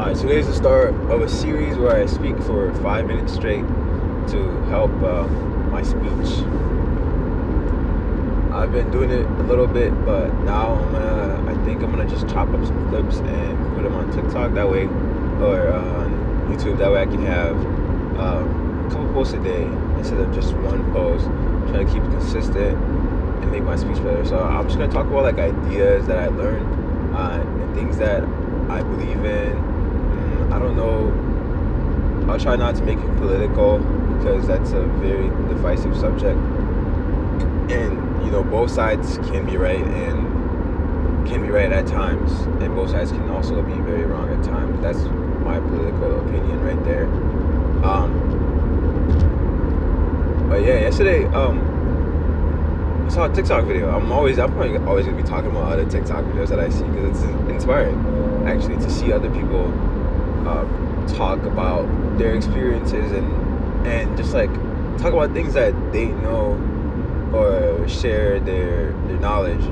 Today's the start of a series where I speak for 5 minutes straight to help my speech. I've been doing it a little bit, but now I think I'm gonna just chop up some clips and put them on TikTok that way, or on YouTube. That way I can have a couple posts a day instead of just one post. Trying to keep it consistent and make my speech better. So I'm just gonna talk about like ideas that I learned and things that I believe in. I don't know. I'll try not to make it political because that's a very divisive subject. And both sides can be right and can be right at times, and both sides can also be very wrong at times. That's my political opinion right there. But yeah, yesterday I saw a TikTok video. I'm probably always gonna be talking about other TikTok videos that I see because it's inspiring actually to see other people talk about their experiences and just like talk about things that they know or share their knowledge.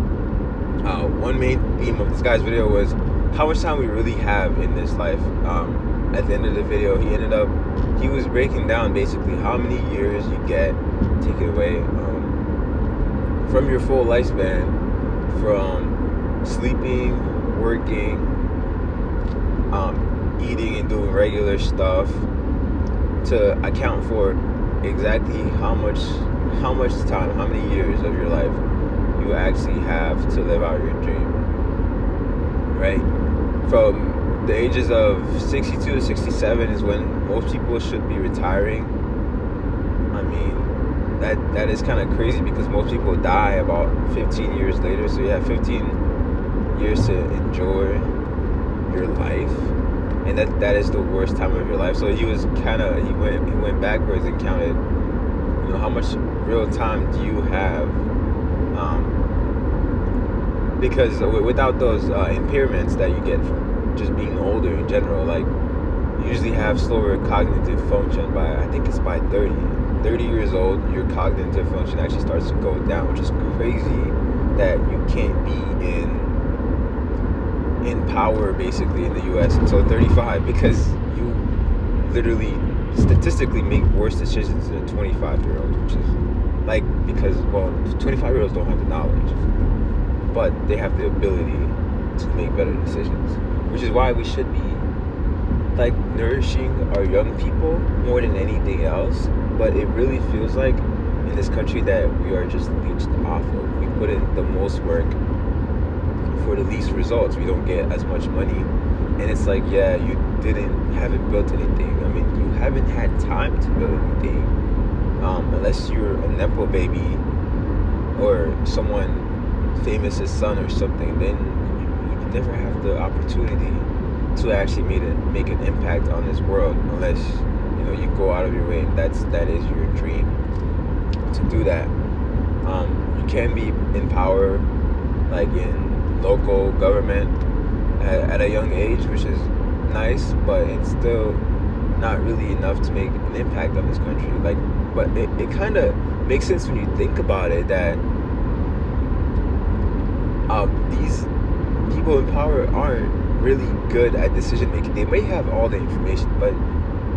One main theme of this guy's video was how much time we really have in this life. At the end of the video, he was breaking down basically how many years you get taken away from your full lifespan, from sleeping, working, eating and doing regular stuff, to account for exactly how much time, how many years of your life you actually have to live out your dream, right? From the ages of 62 to 67 is when most people should be retiring. I mean, that is kind of crazy because most people die about 15 years later, so you have 15 years to enjoy your life, and that is the worst time of your life. So he went backwards and counted how much real time do you have, because without those impairments that you get from just being older in general, like you usually have slower cognitive function by, I think it's by 30 years old, your cognitive function actually starts to go down, which is crazy that you can't be in power basically in the US until 35, because you literally statistically make worse decisions than a 25-year-old, which is like, because 25-year-olds don't have the knowledge, but they have the ability to make better decisions, which is why we should be like nourishing our young people more than anything else. But it really feels like in this country that we are just leached off of. We put in the most work for the least results. We don't get as much money, and it's like, yeah, you haven't built anything. I mean, you haven't had time to build anything, unless you're a nepo baby or someone famous's son or something. Then you never have the opportunity to actually make an impact on this world, unless you go out of your way. That is your dream to do that. You can be in power, like in local government at a young age, which is nice, but it's still not really enough to make an impact on this country. But it kind of makes sense when you think about it, that these people in power aren't really good at decision making. They may have all the information, but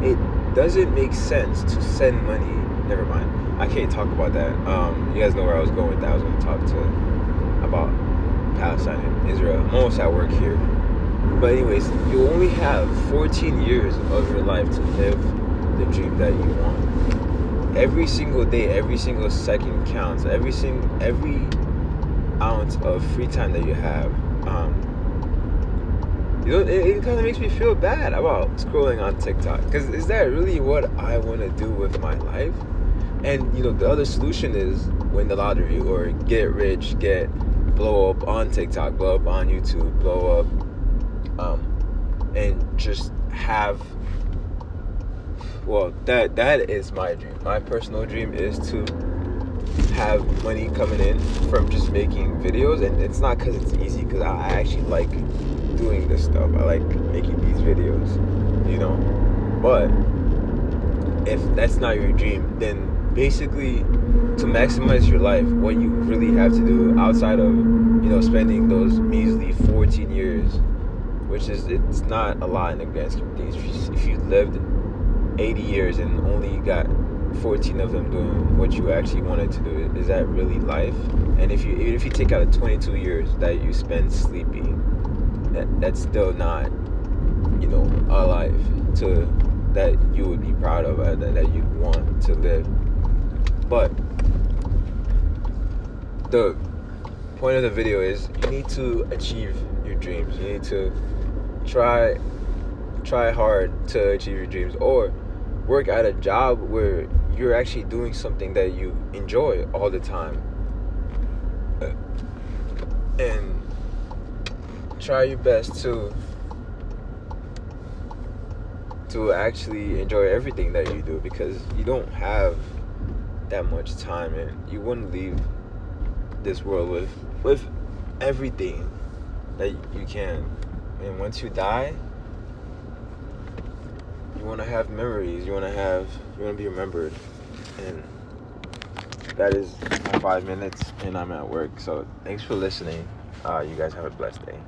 it doesn't make sense to send money. Never mind, I can't talk about that. You guys know where I was going with that. I was going to talk about Palestine and Israel. I'm almost at work here. But anyways, you only have 14 years of your life to live the dream that you want. Every single day, every single second counts. Every ounce of free time that you have. It kind of makes me feel bad about scrolling on TikTok, because is that really what I want to do with my life? And the other solution is win the lottery or get rich, blow up on TikTok, blow up on YouTube, blow up, and just have, that is my dream. My personal dream is to have money coming in from just making videos, and it's not because it's easy, because I actually like doing this stuff. I like making these videos, but if that's not your dream, then basically to maximize your life, what you really have to do outside of spending those measly 14 years which is, it's not a lot in the grand scheme of things. If you lived 80 years and only got 14 of them doing what you actually wanted to do, is that really life? And even if you take out the 22 years that you spend sleeping, that's still not, a life that you would be proud of, that you'd want to live. But the point of the video is, you need to achieve your dreams. You need to try hard to achieve your dreams, or work at a job where you're actually doing something that you enjoy all the time, and try your best to actually enjoy everything that you do, because you don't have that much time, and you wouldn't leave this world with everything that you can. And once you die, you want to have memories, you want to be remembered. And that is my 5 minutes, and I'm at work. So thanks for listening. You guys have a blessed day.